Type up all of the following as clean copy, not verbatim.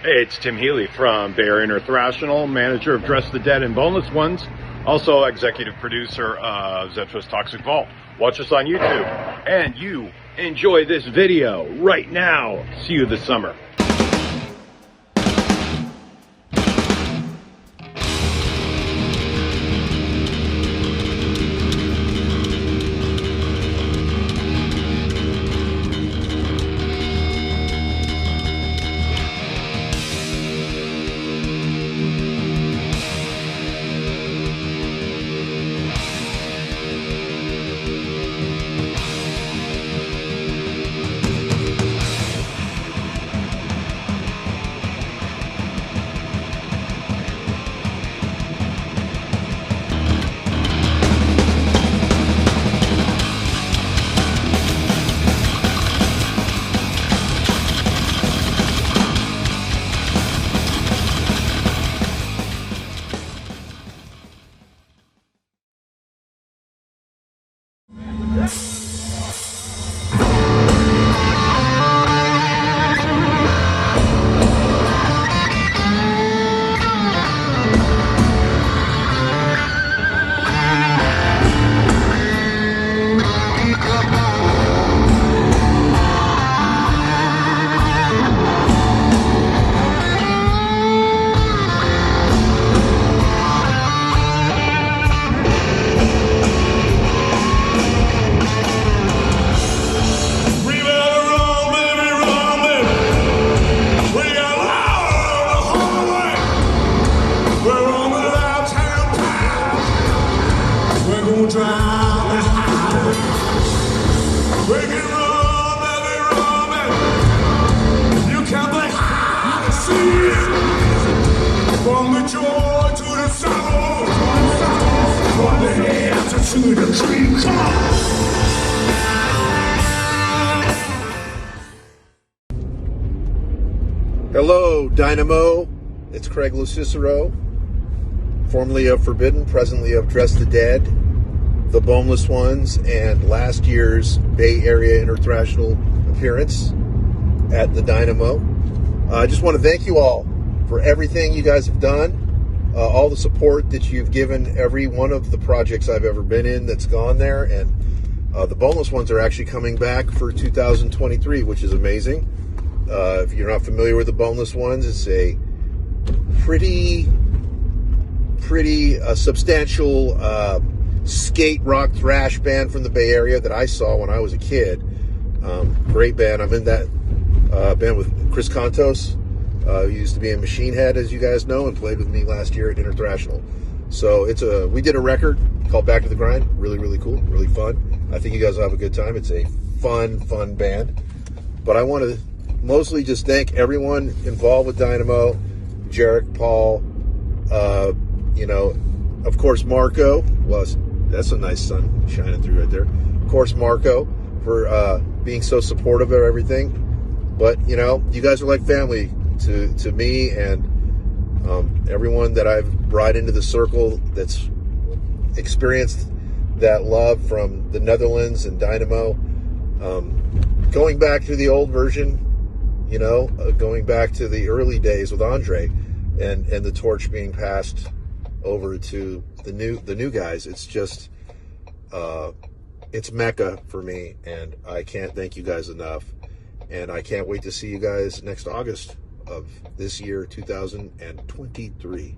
Hey, it's Tim Healy from Bay Area International, manager of Dress the Dead and Boneless Ones, also executive producer of Zetro's Toxic Vault. Watch us on YouTube, and you enjoy this video right now. See you this summer. From the joy to the sorrow, from the head to the tree. Come on! Hello, Dynamo. It's Craig Lucicero, formerly of Forbidden, presently of Dress the Dead, the Boneless Ones, and last year's Bay Area International appearance at the Dynamo. I just want to thank you all for everything you guys have done, all the support that you've given every one of the projects I've ever been in that's gone there, and the Boneless Ones are actually coming back for 2023, which is amazing. If you're not familiar with the Boneless Ones, it's a pretty substantial skate rock thrash band from the Bay Area that I saw when I was a kid. Great band. I'm in that band with Chris Contos. He used to be in Machine Head, as you guys know, and played with me last year at International. So we did a record called Back to the Grind. Really, really cool, really fun. I think you guys will have a good time. It's a fun band. But I want to mostly just thank everyone involved with Dynamo, Jarek, Paul, of course Marco. Well, that's a nice sun shining through right there. Of course Marco for being so supportive of everything. But you guys are like family to me, and everyone that I've brought into the circle that's experienced that love from the Netherlands and Dynamo. Going back to the old version, going back to the early days with Andre, and the torch being passed over to the new guys. It's just it's Mecca for me, and I can't thank you guys enough. And I can't wait to see you guys next August of this year, 2023.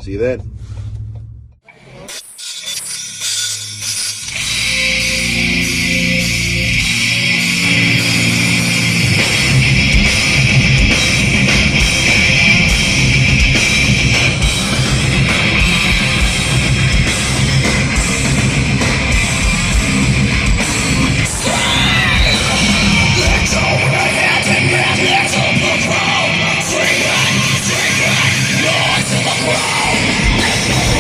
See you then. Free, noise in the crowd.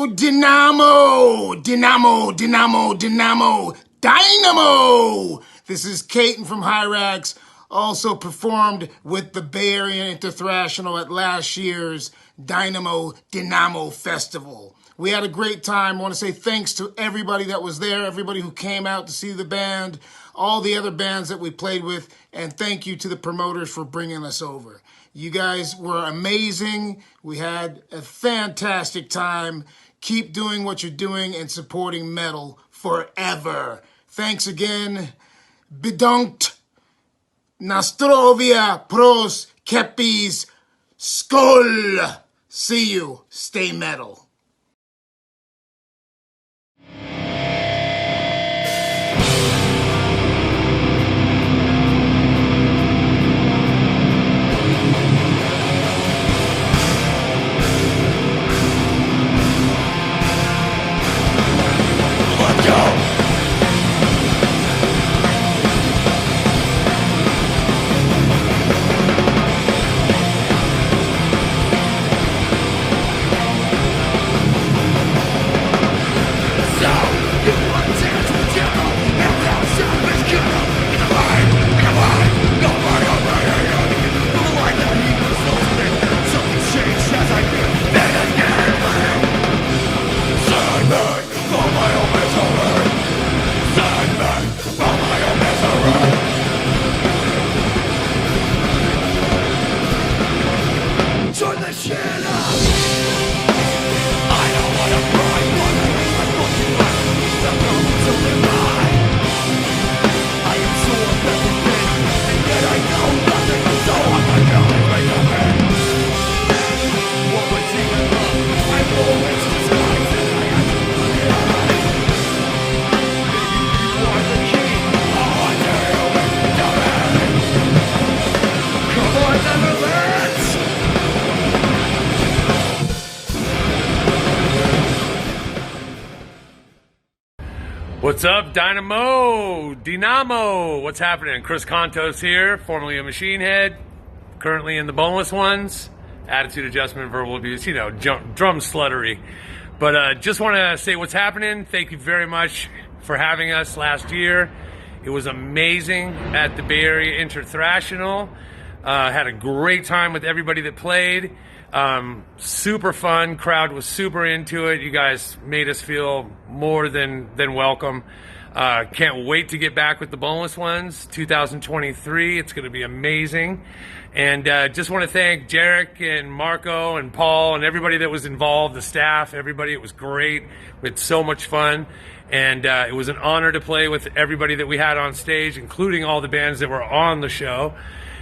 Dynamo! Dynamo, Dynamo, Dynamo, Dynamo! This is Caton from Hyrax, also performed with the Bay Area Interthrational at last year's Dynamo Festival. We had a great time. I want to say thanks to everybody that was there, everybody who came out to see the band, all the other bands that we played with, and thank you to the promoters for bringing us over. You guys were amazing. We had a fantastic time. Keep doing what you're doing and supporting metal forever. Thanks again. Bedankt. Nastrovia pros kepis skol. See you. Stay metal. What's up, Dynamo? What's happening? Chris Contos here, formerly a Machine Head, currently in the Boneless Ones. Attitude adjustment, verbal abuse, drum sluttery. But just want to say what's happening. Thank you very much for having us last year. It was amazing at the Bay Area Interthrational. Had a great time with everybody that played. Super fun. Crowd was super into it. You guys made us feel more than welcome. Can't wait to get back with the Boneless Ones 2023. It's going to be amazing. And just want to thank Jarek and Marco and Paul and everybody that was involved, the staff, everybody. It was great. We had so much fun. And it was an honor to play with everybody that we had on stage, including all the bands that were on the show.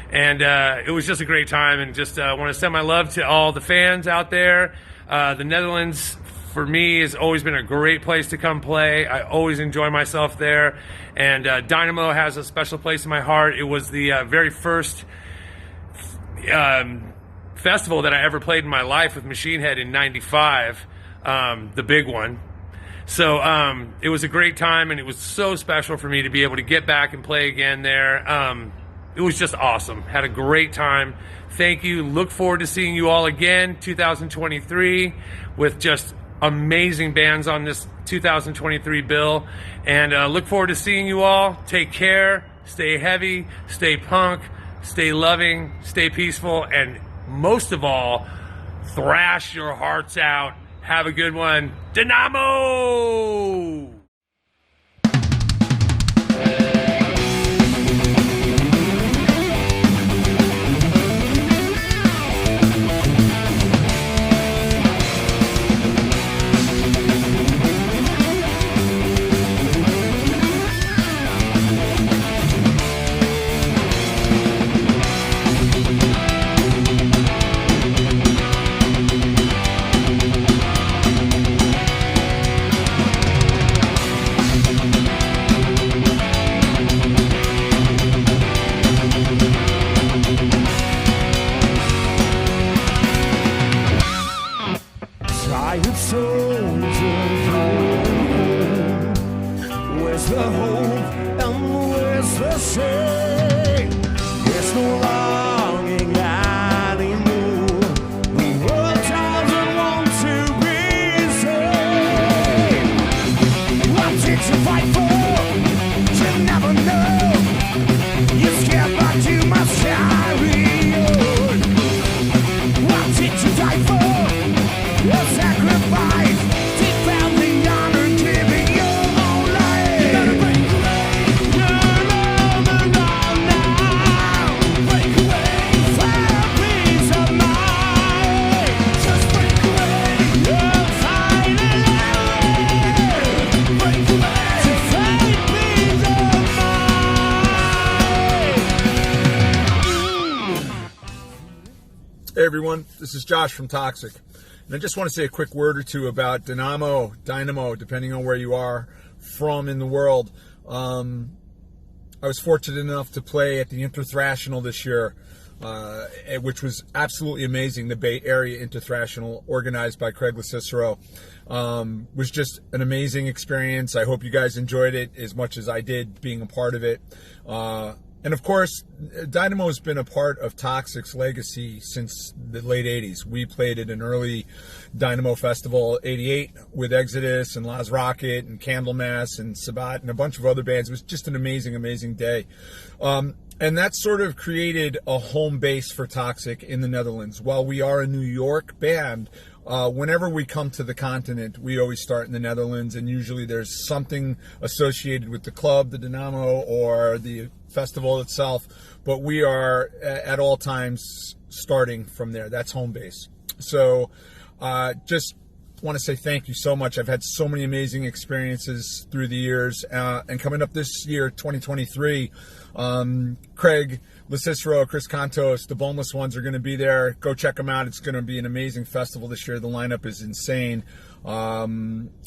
And it was just a great time, and just want to send my love to all the fans out there. The Netherlands, for me, has always been a great place to come play. I always enjoy myself there. And Dynamo has a special place in my heart. It was the very first festival that I ever played in my life with Machine Head in '95, the big one. So it was a great time, and it was so special for me to be able to get back and play again there. It was just awesome. Had a great time. Thank you. Look forward to seeing you all again 2023 with just amazing bands on this 2023 bill. And look forward to seeing you all. Take care. Stay heavy. Stay punk. Stay loving. Stay peaceful. And most of all, thrash your hearts out. Have a good one. Dynamo! Where's the hope and where's the shame? There's no longing anymore. We were tired and want to be saved. everyone, this is Josh from Toxic. And I just want to say a quick word or two about Dynamo, depending on where you are from in the world. I was fortunate enough to play at the Interthrational this year, which was absolutely amazing. The Bay Area Interthrational, organized by Craig LaCicero, was just an amazing experience. I hope you guys enjoyed it as much as I did being a part of it. And of course, Dynamo has been a part of Toxic's legacy since the late 80s. We played at an early Dynamo Festival, 88, with Exodus and Las Rocket and Candlemass and Sabat and a bunch of other bands. It was just an amazing, amazing day. And that sort of created a home base for Toxic in the Netherlands. While we are a New York band, whenever we come to the continent, we always start in the Netherlands, and usually there's something associated with the club, the Dynamo, or the festival itself, but we are at all times starting from there. That's home base. So just want to say thank you so much. I've had so many amazing experiences through the years, and coming up this year, 2023, Craig LaCicero, Chris Contos, the Boneless Ones are going to be there. Go check them out. It's going to be an amazing festival this year. The lineup is insane.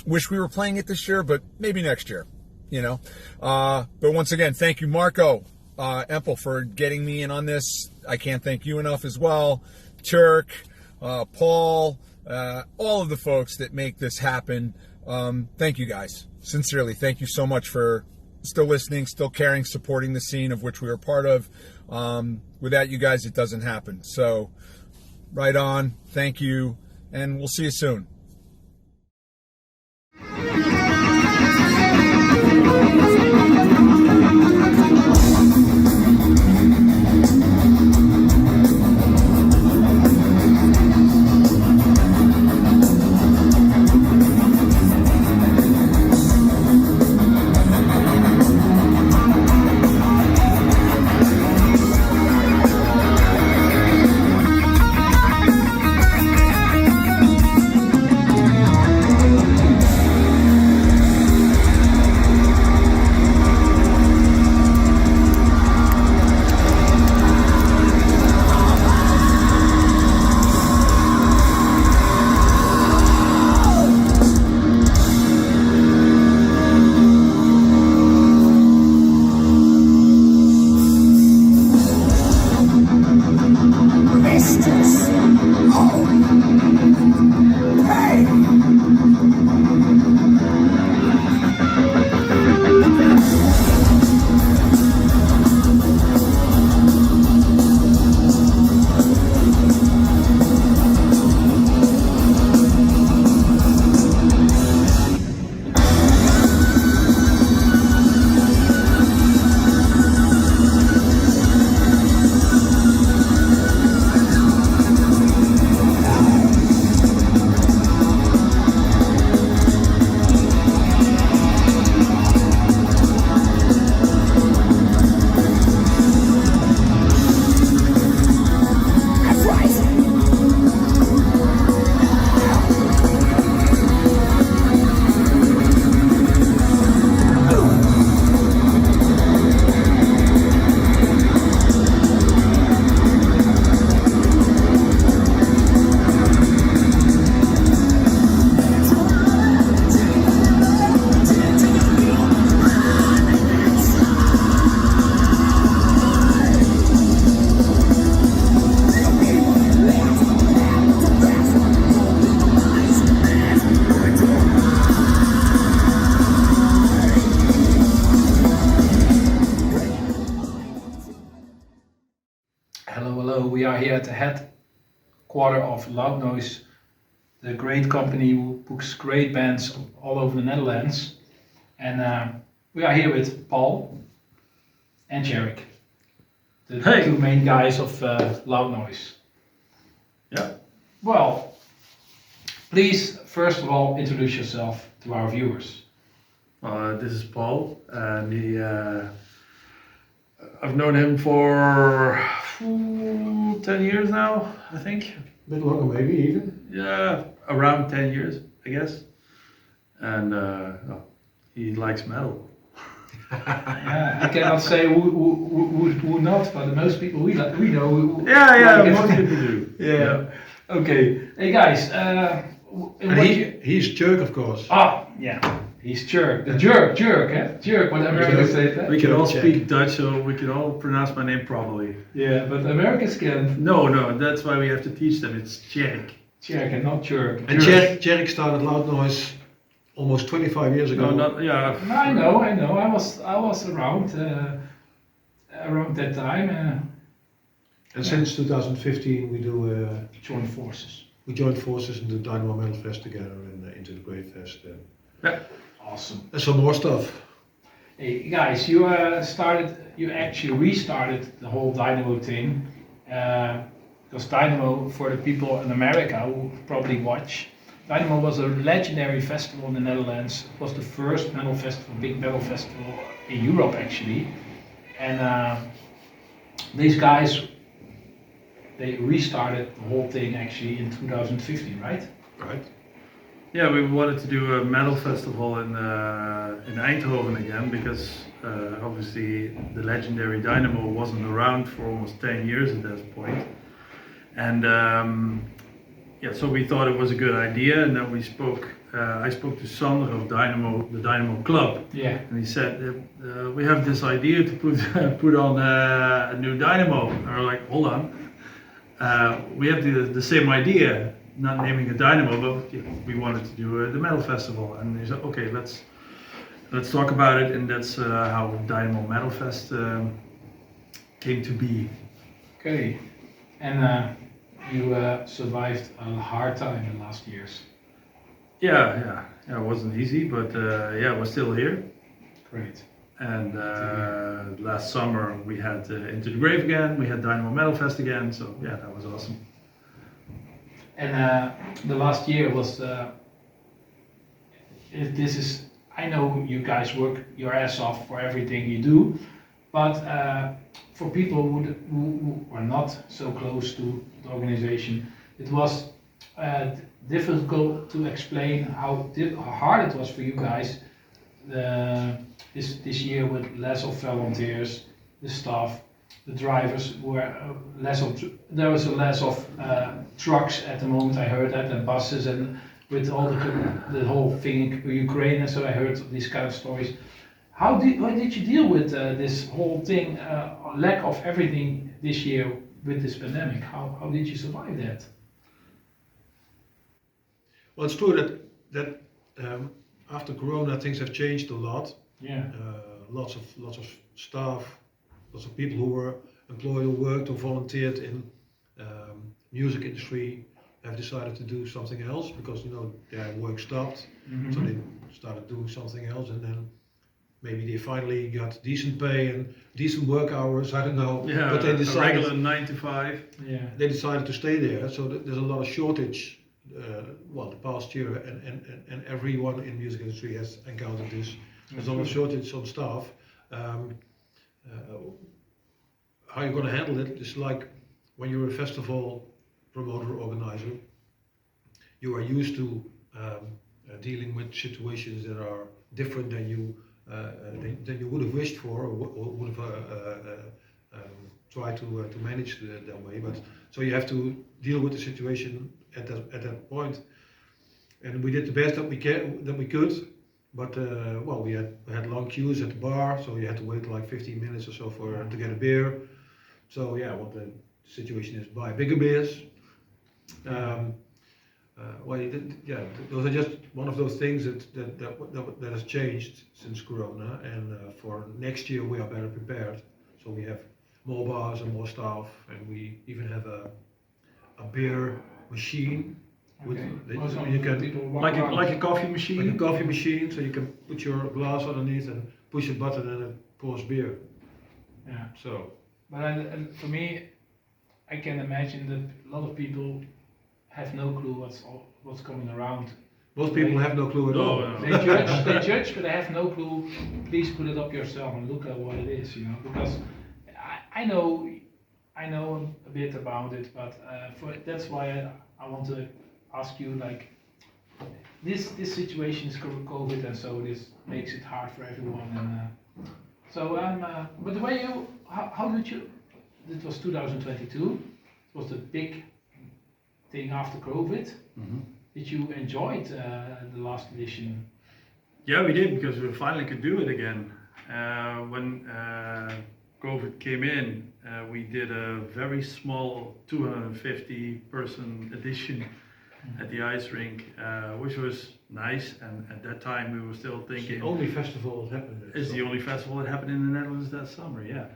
Wish we were playing it this year, but maybe next year, you know. But once again, thank you, Marco Empel, for getting me in on this. I can't thank you enough as well. Turk, Paul, all of the folks that make this happen. Thank you guys. Sincerely, thank you so much for still listening, still caring, supporting the scene of which we are part of. Without you guys, it doesn't happen. So, right on. Thank you, and we'll see you soon. We are here at the headquarters of Loudnoise, the great company who books great bands all over the Netherlands. And we are here with Paul and Jarek, the two main guys of Loudnoise. Yeah. Well, please, first of all, introduce yourself to our viewers. This is Paul, and I've known him for 10 years now, I think. A bit longer, maybe even. Yeah, around 10 years, I guess. And he likes metal. Yeah, I cannot say who not, but most people we know. Yeah, like it. most people do. Yeah. Okay. Hey guys, in And what he's jerk, of course. yeah, he's jerk. The jerk, eh? Jerk. What Americans say that. We can all Check. speak Dutch, so we can all pronounce my name properly. Yeah, but Americans can. No, that's why we have to teach them. It's Tjerk. Jerk and not jerk. And Jerk. Jerk started Loudnoise almost 25 years ago. No, not yeah. I know. I was around that time. And since 2015 we do Join forces. we joined forces in the Dynamo Metalfest together and into the Great Fest. Awesome. And some more stuff. Hey guys, you actually restarted the whole Dynamo thing. Because Dynamo, for the people in America who probably watch, Dynamo was a legendary festival in the Netherlands. It was the first metal festival, big metal festival in Europe actually. And these guys, they restarted the whole thing actually in 2015, right? Right. Yeah, we wanted to do a metal festival in Eindhoven again because obviously the legendary Dynamo wasn't around for almost 10 years at that point. And so we thought it was a good idea, and then I spoke to Sander of the Dynamo Club. Yeah. And he said, we have this idea to put on a new Dynamo. And we're like, hold on, we have the same idea, not naming a Dynamo, but we wanted to do the metal festival. And he said, okay, let's talk about it, and that's how Dynamo Metalfest came to be. Okay. And you survived a hard time in the last years. Yeah, it wasn't easy, but we're still here. Great. And last summer we had Into the Grave again, we had Dynamo Metalfest again, so yeah, that was awesome. And the last year was, I know you guys work your ass off for everything you do, but for people who are not so close to the organization, it was difficult to explain how hard it was for you guys this year with less of volunteers, the staff, the drivers were there was less of trucks at the moment. I heard that, and buses, and with all the whole thing in Ukraine, and so I heard these kind of stories. How did you deal with this whole thing, lack of everything this year with this pandemic? How did you survive that? Well, it's true that after Corona things have changed a lot. Yeah. Lots of staff, lots of people who were employed or worked or volunteered in music industry have decided to do something else because their work stopped, so they started doing something else, and then maybe they finally got decent pay and decent work hours. I don't know, Yeah, but they decided a regular 9 to 5. Yeah. they decided to stay there. So there's a lot of shortage. The past year, and everyone in music industry has encountered this. There's a lot of shortage on staff. How you're going to handle it is like when you're a festival promoter organizer. You are used to dealing with situations that are different than you would have wished for or would have tried to manage that way. But so you have to deal with the situation at that point, and we did the best that we could. But we had long queues at the bar, so you had to wait like 15 minutes or so to get a beer. So what the situation is, buy bigger beers. Those are just one of those things that has changed since Corona, and for next year we are better prepared. So we have more bars and more staff, and we even have a beer machine. Okay. You can Like a coffee machine. like a coffee machine, so you can put your glass underneath and push a button and it pours beer. Yeah. So But for me, I can imagine that a lot of people have no clue what's coming around. most people have no clue at all. They judge, but they have no clue. Please put it up yourself and look at what it is, because I know a bit about it, but that's why I want to ask you, like, this situation is COVID, and so this makes it hard for everyone, and So, but the way how did you? It was 2022. It was the big thing after COVID. Did you enjoy it, the last edition? Yeah, we did, because we finally could do it again. When COVID came in, we did a very small 250 person edition at the ice rink, which was nice. And at that time, we were still thinking. It's the only festival that happened there. It's the only festival that happened in the Netherlands that summer, yeah.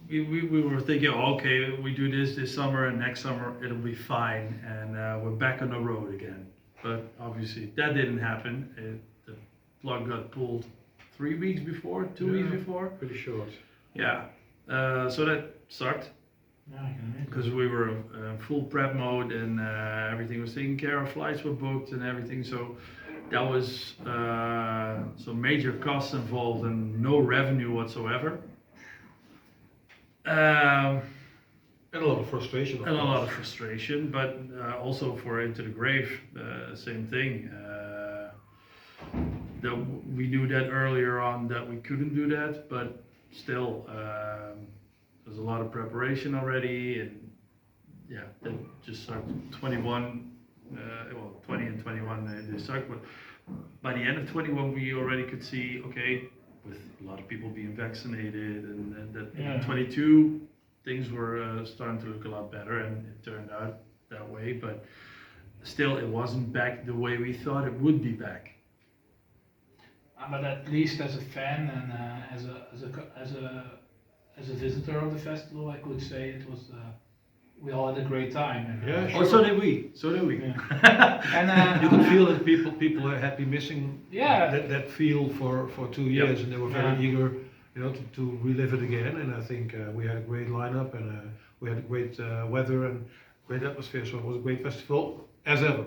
We were thinking, oh, okay, we do this summer, and next summer it'll be fine, and we're back on the road again. But obviously that didn't happen. The plug got pulled 3 weeks before, 2 weeks before. Pretty short. Yeah, so that sucked. Yeah, I can imagine. Because we were in full prep mode, and everything was taken care of, flights were booked and everything. So that was some major costs involved and no revenue whatsoever. And a lot of frustration. And a lot of frustration, but also for Into the Grave, same thing. We knew that earlier on that we couldn't do that, but still, there's a lot of preparation already, and yeah, that just sucked. 21, 20 and 21 they sucked, but by the end of 21 we already could see, okay, with a lot of people being vaccinated, and that in 22 things were starting to look a lot better, and it turned out that way, but still it wasn't back the way we thought it would be back. But at least as a fan and as a visitor of the festival, I could say it was. We all had a great time. And, Yeah, Oh, so did we. So did we. Yeah. And you could feel that people had been missing Yeah. that feel for 2 years, and they were very eager, to relive it again. And I think we had a great lineup, and we had great weather and great atmosphere. So it was a great festival as ever.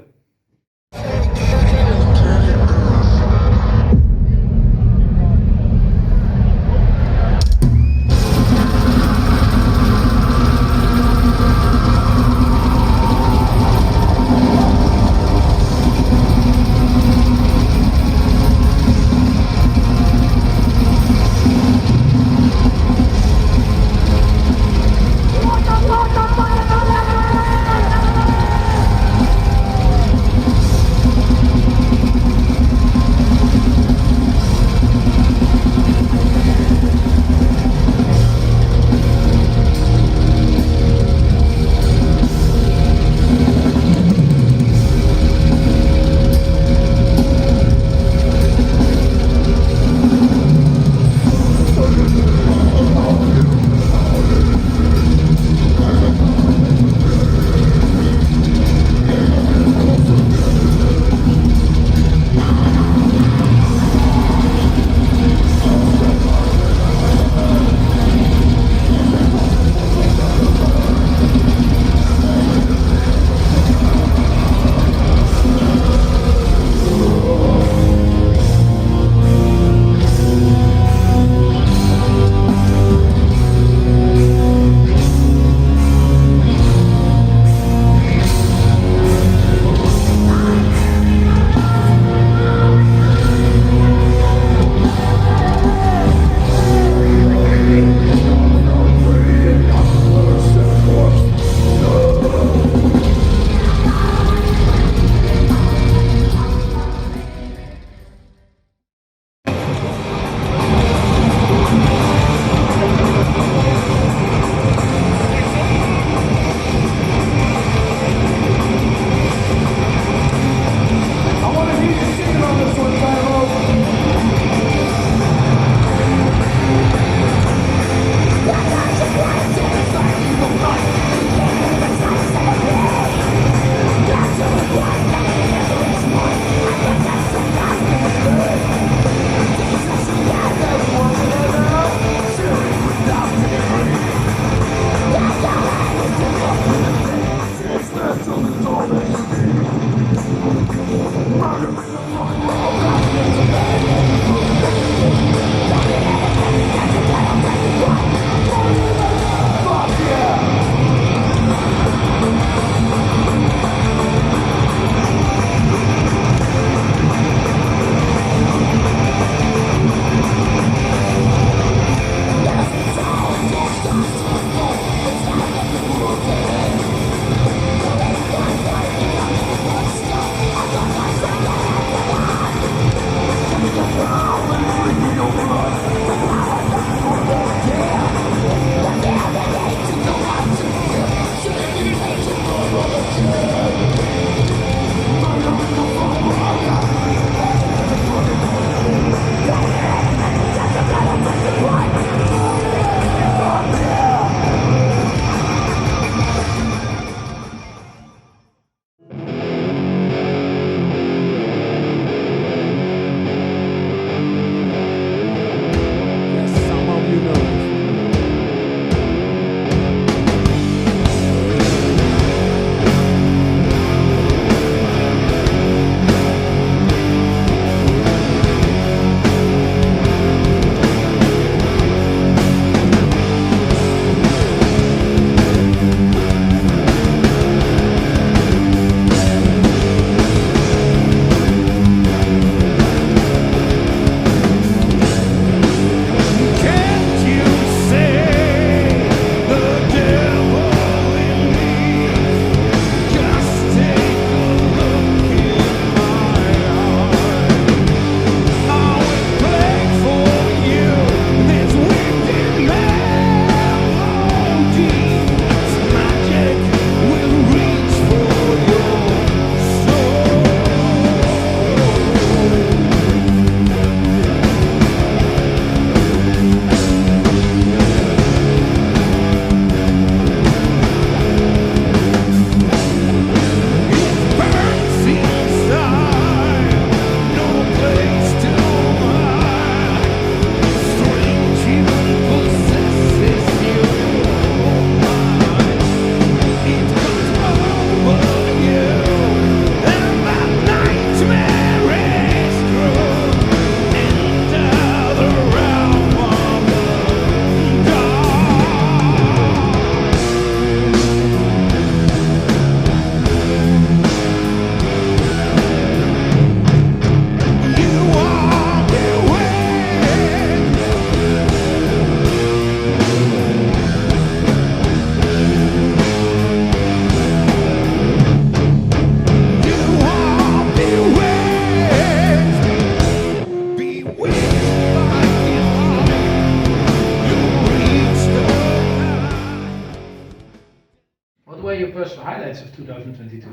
personal highlights of 2022?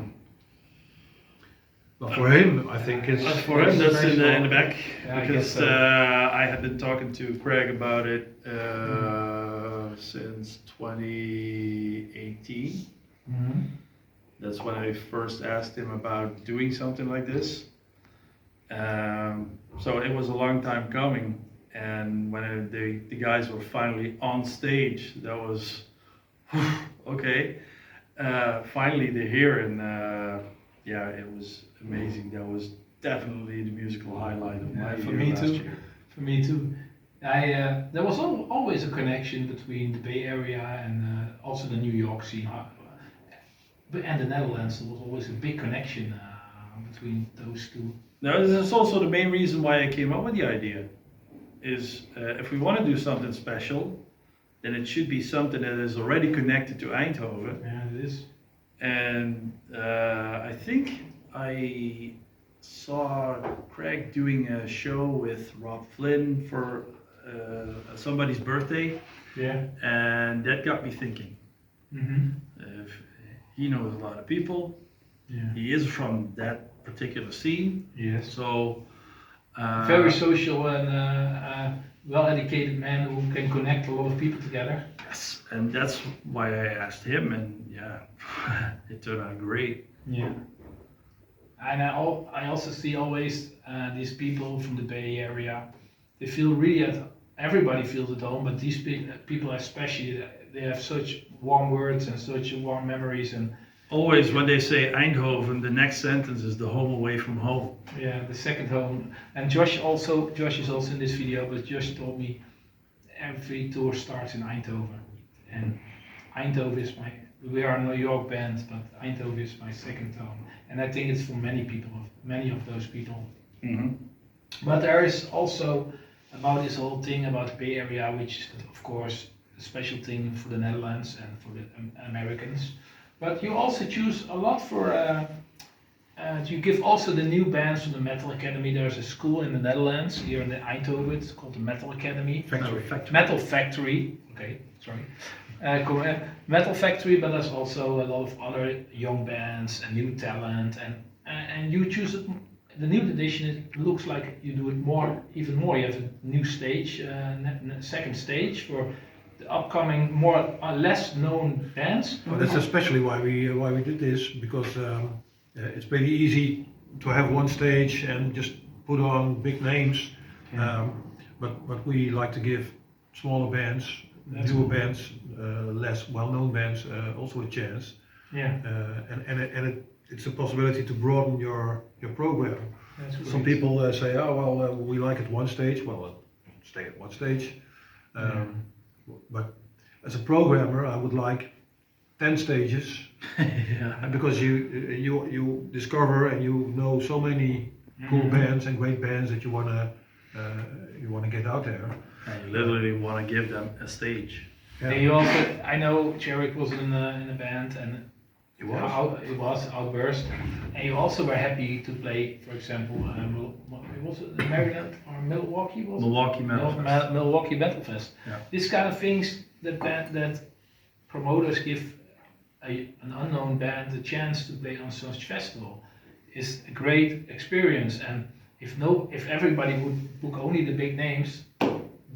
Well, for him, I think it's For him, that's in the back, Yeah, I because guess so. I have been talking to Craig about it since 2018. That's when I first asked him about doing something like this. So it was a long time coming, and when the guys were finally on stage, that was okay. Finally they're here, and yeah, it was amazing. That was definitely the musical highlight of my For year me last too. year. For me too. There was always a connection between the Bay Area and also the New York scene. And the Netherlands, there was always a big connection between those two. Now, this is also the main reason why I came up with the idea. Is if we want to do something special, then it should be something that is already connected to Eindhoven. Yeah, it is. And I think I saw Craig doing a show with Rob Flynn for somebody's birthday, Yeah. and that got me thinking. If he knows a lot of people, Yeah. he is from that particular scene, Yes. so Very social and well-educated man who can connect a lot of people together. yes, and that's why I asked him, and yeah, it turned out great. Yeah. And I also see always these people from the Bay Area. They feel really everybody feels at home, but these people especially, they have such warm words and such warm memories, and Always when they say Eindhoven, the next sentence is the home away from home. yeah, the second home. And Josh is also in this video, but Josh told me every tour starts in Eindhoven, and Eindhoven is we are a New York band, but Eindhoven is my second home, and I think it's for many of those people. But there is also about this whole thing about the Bay Area, which is of course a special thing for the Netherlands and for the Americans. But you also choose a lot for, you give also the new bands from the Metal Academy. There's a school in the Netherlands, here in the Eindhoven, it's called the Metal Academy. Metal Factory, okay, sorry. Metal Factory, but there's also a lot of other young bands and new talent, and you choose it. The new edition, it looks like you do it even more. You have a new stage, second stage for the upcoming, less known bands. Well, that's especially why we did this, because it's pretty easy to have one stage and just put on big names. But we like to give smaller bands, newer bands, less well-known bands also a chance. Yeah. It's a possibility to broaden your program. Some people say, oh well, we like it one stage. Well, stay at one stage. But as a programmer, I would like 10 stages, because you discover and you know so many cool bands and great bands that you wanna get out there. And you literally want to give them a stage. Yeah. And you also, I know Jarek was in a band, and It was. Outburst, and you also were happy to play, for example, was it Maryland or Milwaukee? Was Milwaukee it? Metalfest. Milwaukee Metalfest. Yeah. This kind of things that promoters give an unknown band a chance to play on such festival is a great experience. And if everybody would book only the big names,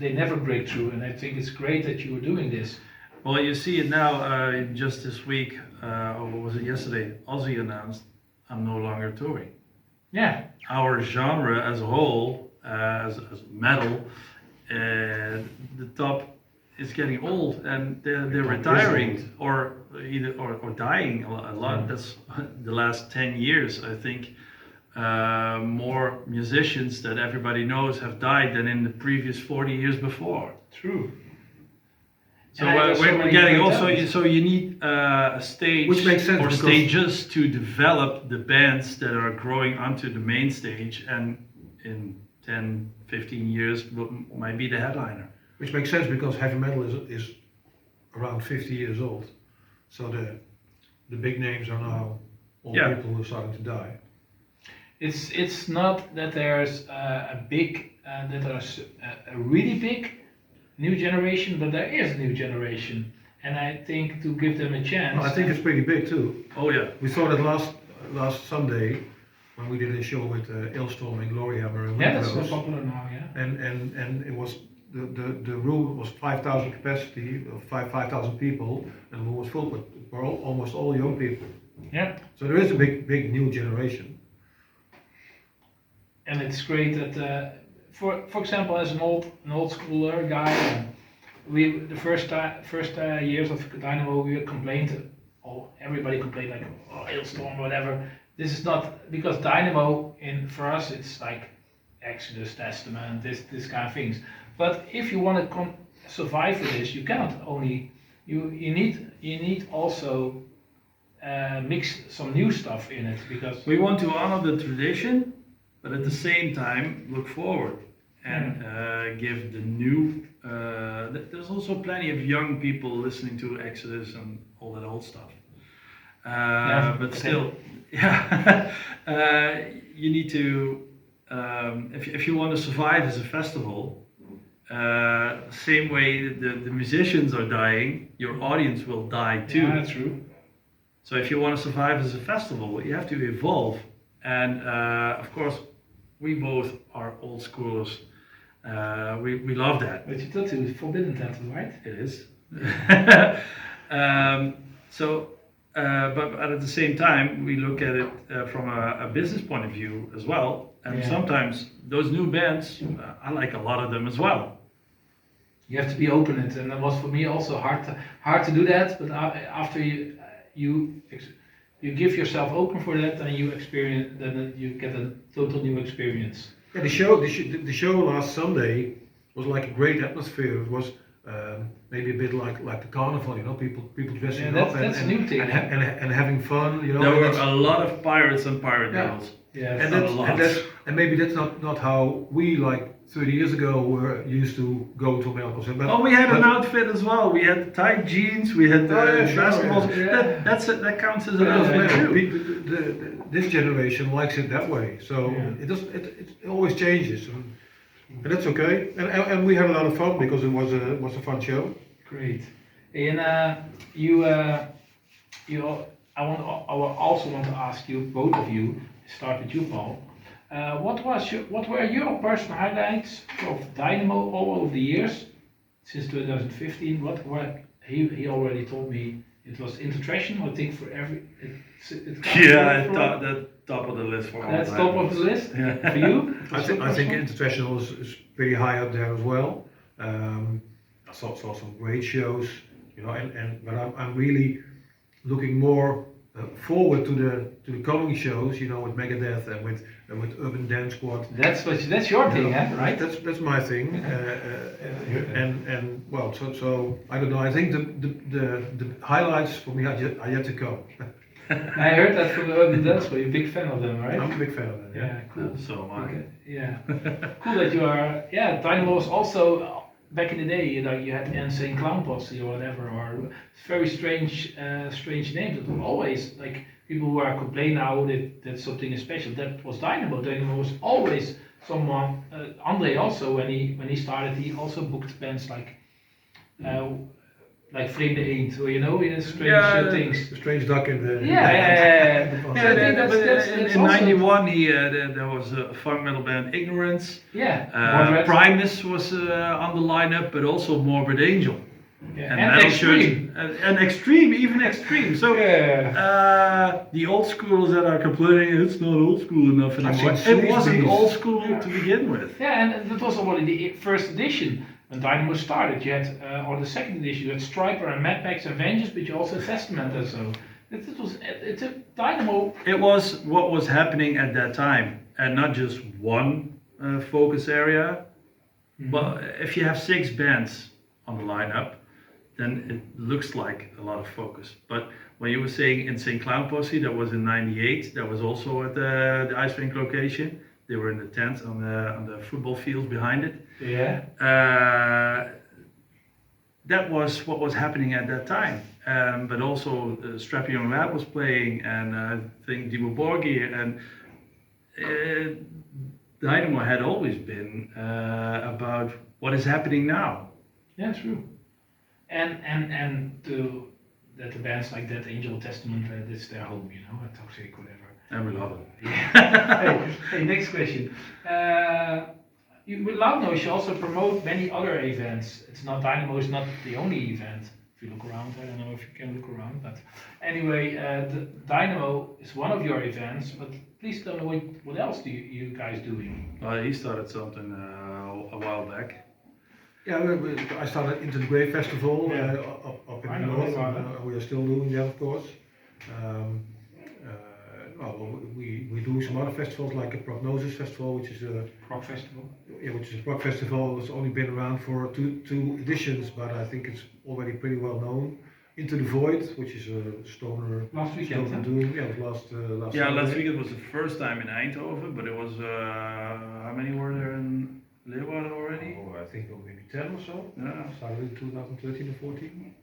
they never break through. And I think it's great that you are doing this. Well, you see it now, just this week, or was it yesterday, Ozzy announced, I'm no longer touring. Yeah. Our genre as a whole, as metal, the top is getting old, and they're retiring or dying a lot. That's the last 10 years, I think. More musicians that everybody knows have died than in the previous 40 years before. True. So we're getting also, so you need a stage, which makes sense, or stages to develop the bands that are growing onto the main stage, and in 10, 15 years might be the headliner. Which makes sense, because heavy metal is around 50 years old. So the big names are now all people who are starting to die. It's not that there's a really big new generation, but there is a new generation, And I think to give them a chance. Well, I think it's pretty big too. Oh yeah. We saw that last Sunday when we did a show with Ailstorm and Gloryhammer and yeah, that's so Windrose. popular now. Yeah. And it was the room was 5,000 capacity of 5,000 people, and the room was full with almost all young people. Yeah. So there is a big new generation. And it's great that, for example, as an old schooler guy, the first years of Dynamo, we complained. Everybody complained like, oh, Hailstorm, whatever. This is not because Dynamo for us it's like Exodus, Testament, this kind of things. But if you want to survive with this, you cannot only you need also mix some new stuff in it because We want to honor the tradition, but at the same time look forward and give the new. There's also plenty of young people listening to Exodus and all that old stuff. But still, yeah, you need to. If you want to survive as a festival, same way the musicians are dying, your audience will die too. yeah, that's true. So if you want to survive as a festival, you have to evolve. And of course, we both are old schoolers. We love that. But you tattoo is forbidden tattoo, right? It is. But at the same time, we look at it from a business point of view as well. And Yeah. sometimes those new bands, I like a lot of them as well. You have to be open it, and that was for me also hard to do that. But after you give yourself open for that, and you experience, then you get a total new experience. Yeah, the show last Sunday was like a great atmosphere. It was maybe a bit like the carnival, you know, people dressing Yeah, up that's a new thing. and having fun, you know. There and were that's- a lot of pirates and pirate Yeah. girls. Yeah, and maybe that's not how we like 30 years ago were used to go to a metal concert. But, Oh, we had an but- outfit as well. We had tight jeans. We had Oh, yeah, sure, basketballs. yeah. That counts as But an it doesn't outfit matter. too. This generation likes it that way, so Yeah. it always changes, and that's okay. And we had a lot of fun because it was a fun show. Great. And I also want to ask you, both of you, start with you, Paul. What were your personal highlights of Dynamo all over the years since 2015? What were he already told me it was Intertraction. I think for every Yeah, I thought that top of the list for all that's time. top of the list Yeah. for you. I think International is pretty high up there as well. I saw some great shows, you know, but I'm really looking more forward to the coming shows, you know, with Megadeth and with Urban Dance Squad. That's your thing, huh? Right? That's my thing, and well, so I don't know. I think the highlights for me are yet to come. I heard that from the Urban Dance Squad. You're a big fan of them, right? I'm a big fan of that. Yeah, cool. So am I. Okay, yeah, cool that you are. Yeah, Dynamo was also back in the day. You had Insane Clown Posse or whatever, or very strange names. It was always like people who are complaining now that something is special. That was Dynamo. Dynamo was always someone. Andre also when he started, he also booked bands like Vreemde Eend, or you know, strange things. The Strange Duck in the Yeah. Yeah, I think that's in also- '91 there was a funk metal band Ignorance. Yeah. Morbid. Primus was on the lineup, but also Morbid Angel. Yeah. And And Metal Extreme. Church, and Extreme, even Extreme. So the old schoolers that are complaining it's not old school enough anymore. seen It wasn't Sleaze old school to begin with. Yeah, and that was already the first edition when Dynamo started. You had, or the second edition, you had Striper and Mad Max and Vengeance, but you also had Testament and so. It's a Dynamo. It was what was happening at that time, and not just one focus area. But if you have 6 bands on the lineup, then it looks like a lot of focus. But when you were saying Insane Clown Posse, that was in '98. That was also at the ice rink location. They were in the tent on the football fields behind it. Yeah. That was what was happening at that time. But also Strappy Young Lad was playing, and I think Dimo Borgir, and Dynamo had always been about what is happening now. Yeah, true. and to that the bands like that, Angel Testament, it's their home, you know, Toxic, whatever. And we love it. Hey, next question. With Loudnoise, you also promote many other events. It's not Dynamo is not the only event. If you look around, I don't know if you can look around, but anyway, the Dynamo is one of your events. But please tell me what else you guys doing? He started something a while back. Yeah, I started Into the Grey Festival Yeah. up I in the know north. about And, we are still doing that, of course. Well, we do some other festivals like a Prognosis Festival, which is a Rock Festival. which is a rock festival. It's only been around for two editions, but I think it's already pretty well known. Into the Void, which is a stoner Last weekend, stoner huh? doing. Yeah, it was last Yeah, last Saturday. week it was the first time in Eindhoven, but it was how many were there in Leeuwarden already? Oh, I think maybe 10 or so. Yeah. Started in 2013 or 14.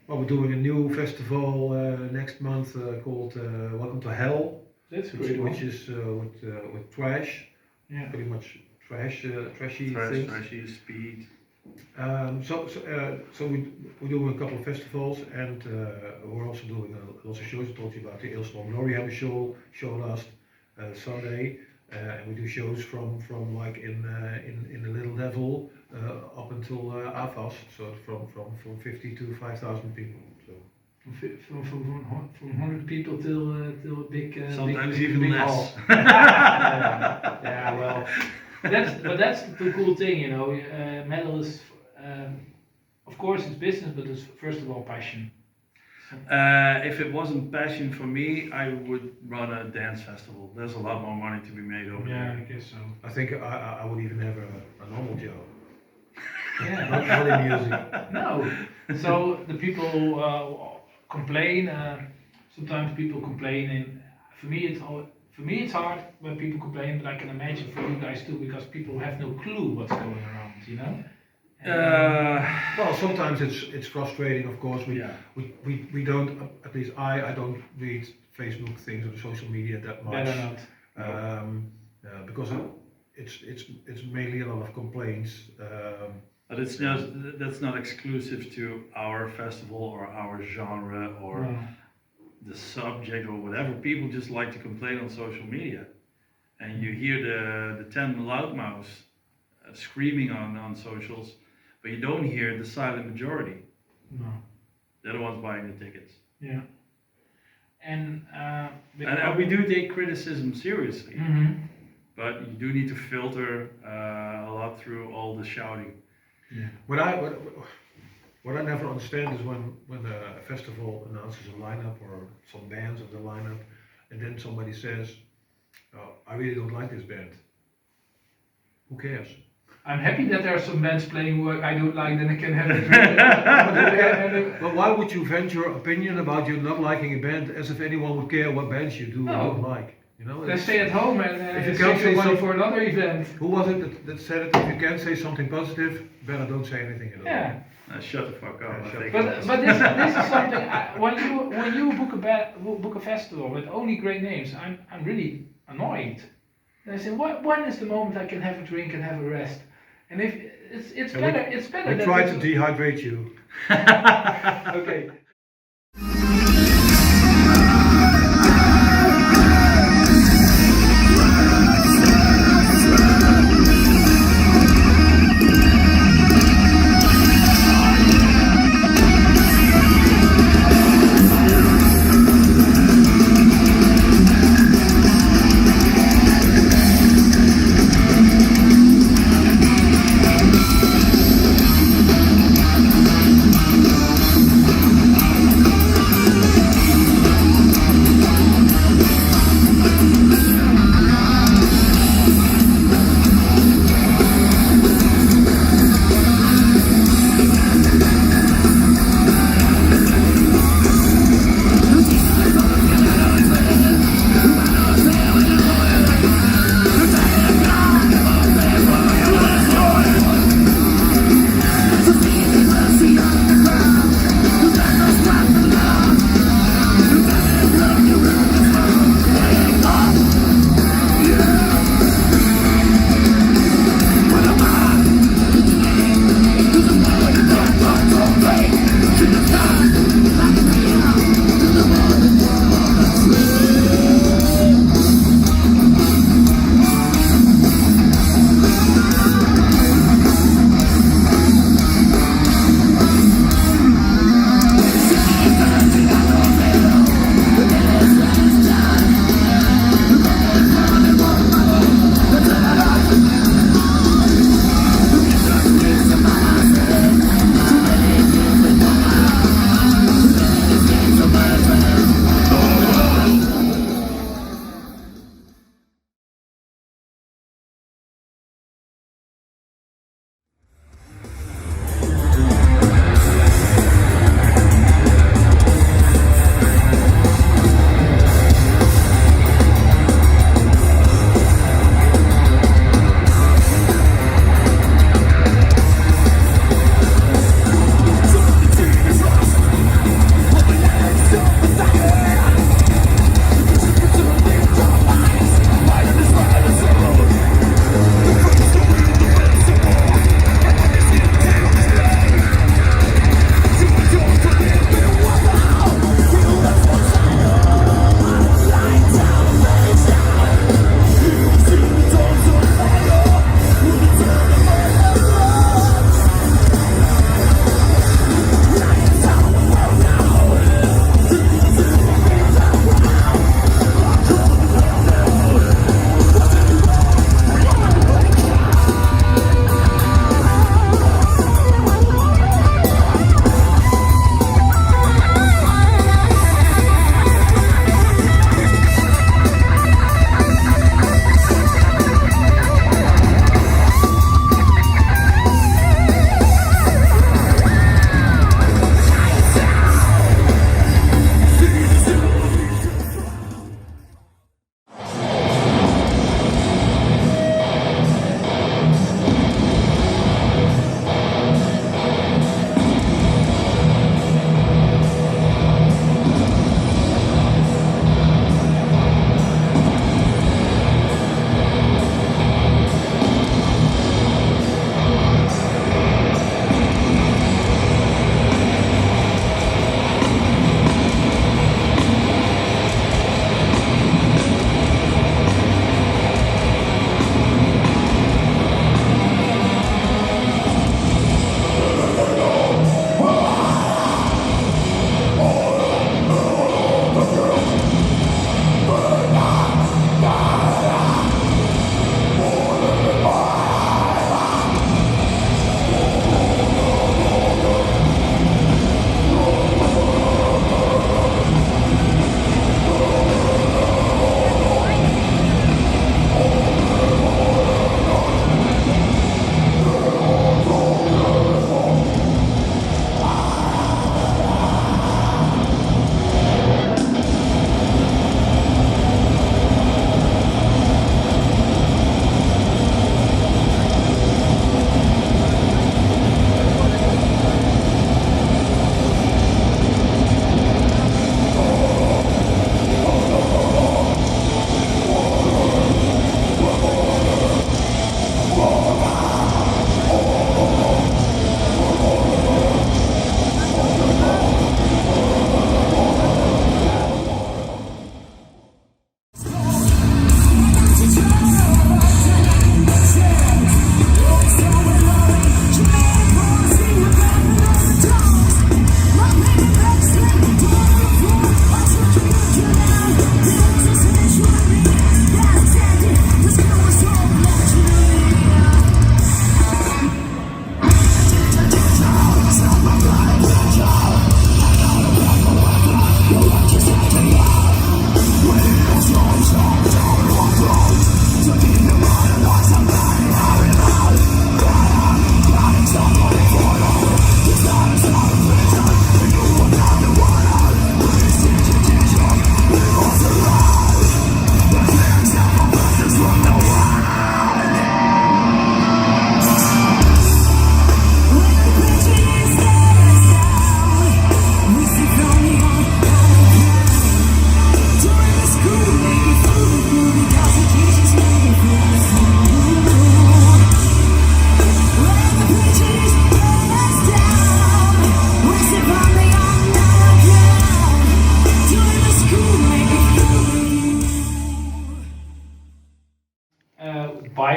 Well, we're doing a new festival next month called Welcome to Hell, That's a which, great one. which is with trash, Yeah. pretty much trashy Thrash, things. Thrashy, Speed. So we're doing a couple of festivals, and we're also doing lots of shows. I told you about the Ailstorm Glory had a show last Sunday, and we do shows from like in the Little Devil up until AFAS, so from 50 to 5,000 people. So From 100 people till a big. Sometimes big, even big less. hall. Yeah, well, that's the cool thing, you know. Metal is, of course, it's business, but it's first of all passion. If it wasn't passion for me, I would run a dance festival. There's a lot more money to be made over Yeah, I there. guess so. I think I would even have a normal job, Yeah. not in music. No. So the people complain. Sometimes people complain, and for me it's hard when people complain. But I can imagine for you guys too, because people have no clue what's going around. You know. Well, sometimes it's frustrating, of course. We don't, at least I don't read Facebook things or social media that much. Better not. Because it's mainly a lot of complaints. But that's not exclusive to our festival or our genre or No. the subject or whatever. People just like to complain on social media. And you hear the 10 loudmouths screaming on socials, but you don't hear the silent majority. No. They're the ones buying the tickets. Yeah. And And we do take criticism seriously, Mhm. but you do need to filter a lot through all the shouting. What I never understand is when a festival announces a lineup or some bands of the lineup, and then somebody says, "Oh, I really don't like this band." Who cares? I'm happy that there are some bands playing work I don't like, then I can have it. But why would you vent your opinion about you not liking a band as if anyone would care what bands you do or No. don't like? You know, Let's stay at home and If you save can't say your money some- for another event. who was it that said it? If you can't say something positive, better don't say anything at all. Yeah. Shut the fuck up. Yeah, I shut think. But this is something when you book a festival with only great names, I'm really annoyed. And I say, when is the moment I can have a drink and have a rest? And if it's And better, it's better. We that try it's- to dehydrate you. Okay.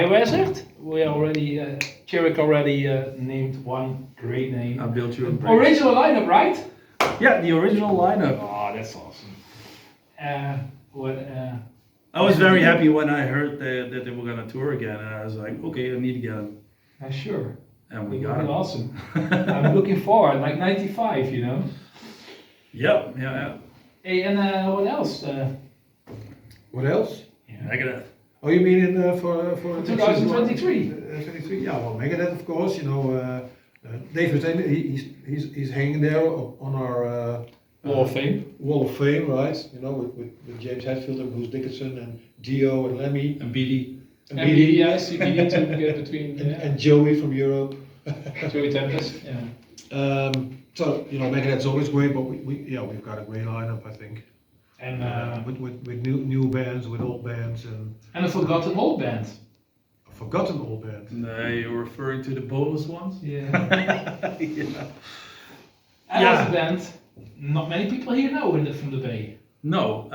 Wizard. We already, Cherrick already named one great name. I built you a bridge. Original lineup, right? Yeah, the original lineup. Oh, that's awesome. I was very happy when I heard that they were gonna tour again, and I was like, okay, I need to get them. Sure. And we It got would be it. awesome. I'm looking forward, like 95, you know? Yep, yeah. Hey, and what else? What else? Megadeth. Oh, you mean in for 2023? 23? Yeah, well, Megadeth, of course. You know, David, he's hanging there on our Wall of Fame. Wall of Fame, right? You know, with James Hetfield and Bruce Dickinson and Dio and Lemmy And BD. and And Beattie yes, you need to get between and Joey from Europe. Joey Tempest. Yeah. So you know, Megadeth's always great, but we've got a great lineup, I think. And With new bands, with old bands, and a forgotten old band. a forgotten old band. You're referring to the bonus ones? Yeah. Yeah. And that's a band not many people here know from the Bay. No,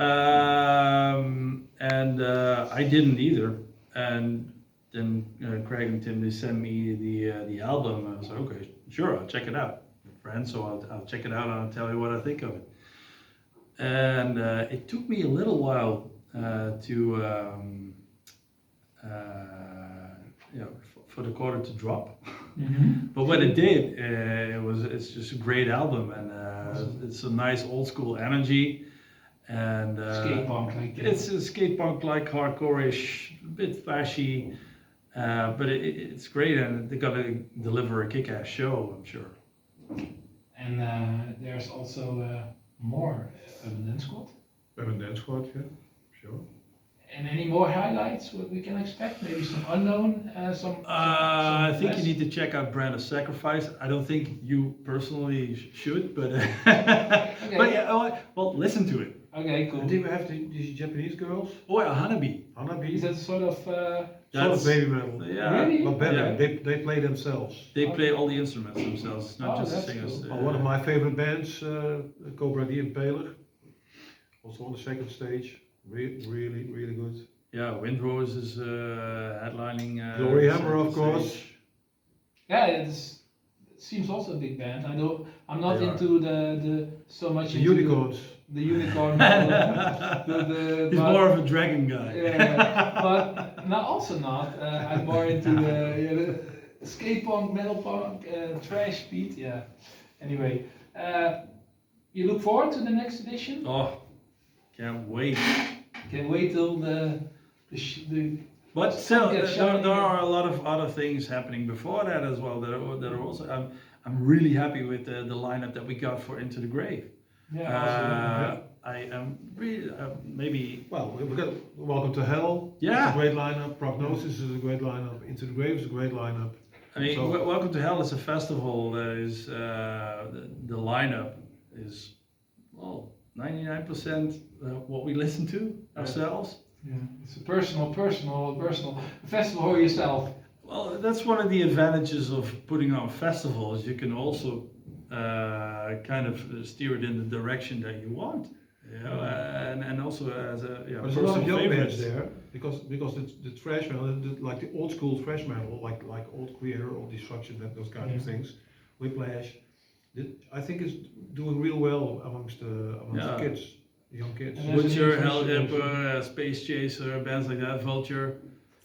and I didn't either. And then Craig and Tim, they sent me the album. I was like, okay, sure, I'll check it out. Friends, so I'll check it out and I'll tell you what I think of it. And it took me a little while for the quarter to drop. Mm-hmm. But when it did, it's just a great album, and it's a nice old school energy, and Skate punk, like it's a skate punk like hardcore-ish, a bit fashy, but it's great, and they're gonna deliver a kick-ass show, I'm sure. And there's also more Feminine Squad. Dance Squad, yeah, sure. And any more highlights what we can expect? Maybe some unknown, I think less? you need to check out Brand of Sacrifice. I don't think you personally should, but but yeah, well, listen to it. Okay, cool. And did we have these Japanese girls? Oh yeah, Hanabi. Hanabi? Is that sort of? Sort of baby metal. Yeah, Really? But better, Yeah. they play themselves. They play all the instruments themselves, it's not Oh, just that's singers. cool. One of my favorite bands, Cobra D and Paler, also on the second stage. Really good. Yeah, Windrose is headlining. Glory Hammer, of stage. course. Yeah, it seems also a big band. I'm not They are. into the so much The into Unicorns. The unicorn. He's more of a dragon guy. Yeah, but no, also not. I'm more into the skate punk, metal punk, trash beat. Yeah. Anyway, you look forward to the next edition. Oh, can't wait. Can't wait till But still, Get there shiny. are a lot of other things happening before that as well. That are also. I'm really happy with the lineup that we got for Into the Grave. Yeah. I am really maybe. Well, we got Welcome to Hell. Yeah. It's a great lineup. Prognosis is a great lineup. Into the Grave is a great lineup. I mean, So- Welcome to Hell is a festival that is the lineup is 99% what we listen to ourselves. Yeah. It's a personal festival for yourself. Well, that's one of the advantages of putting on festivals. You can also kind of steer it in the direction that you want, you know, and also as a But there's a lot personal of young favorites. bands there because the thrash metal, like the old school thrash metal, like Old Queer, Old Destruction, those kind of things, Whiplash, I think is doing real well amongst the kids, the young kids. And there's Butcher, a new Hell version. Dipper, Space Chaser, bands like that, Vulture.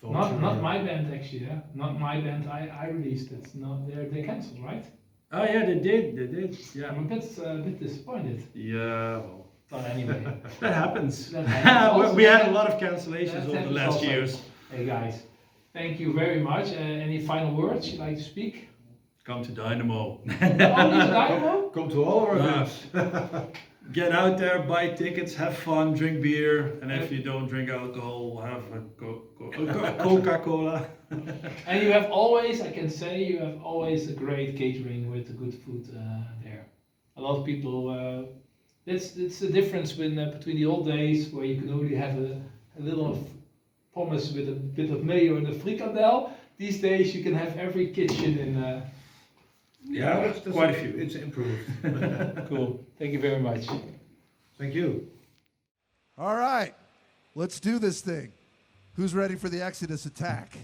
Not my band actually. Yeah. Not my band. I released it. Not they canceled, right? Oh yeah, they did. Yeah. I'm a bit disappointed. Yeah. Well, But anyway. that happens. That happens. We had a lot of cancellations That over the happens last also. years. Hey guys, thank you very much. Any final words you'd like to speak? Come to Dynamo. Only to Dynamo? Come to all our events. Get out there, buy tickets, have fun, drink beer, and if you don't drink alcohol, have a Coca-Cola. And you have always, I can say, you have always a great catering with the good food there. A lot of people, it's the difference between the old days where you could only have a little of pommes with a bit of mayo and a frikandel. These days you can have every kitchen in. Yeah, that's quite a few. It's improved. Cool. Thank you very much. Thank you. All right, let's do this thing. Who's ready for the Exodus attack?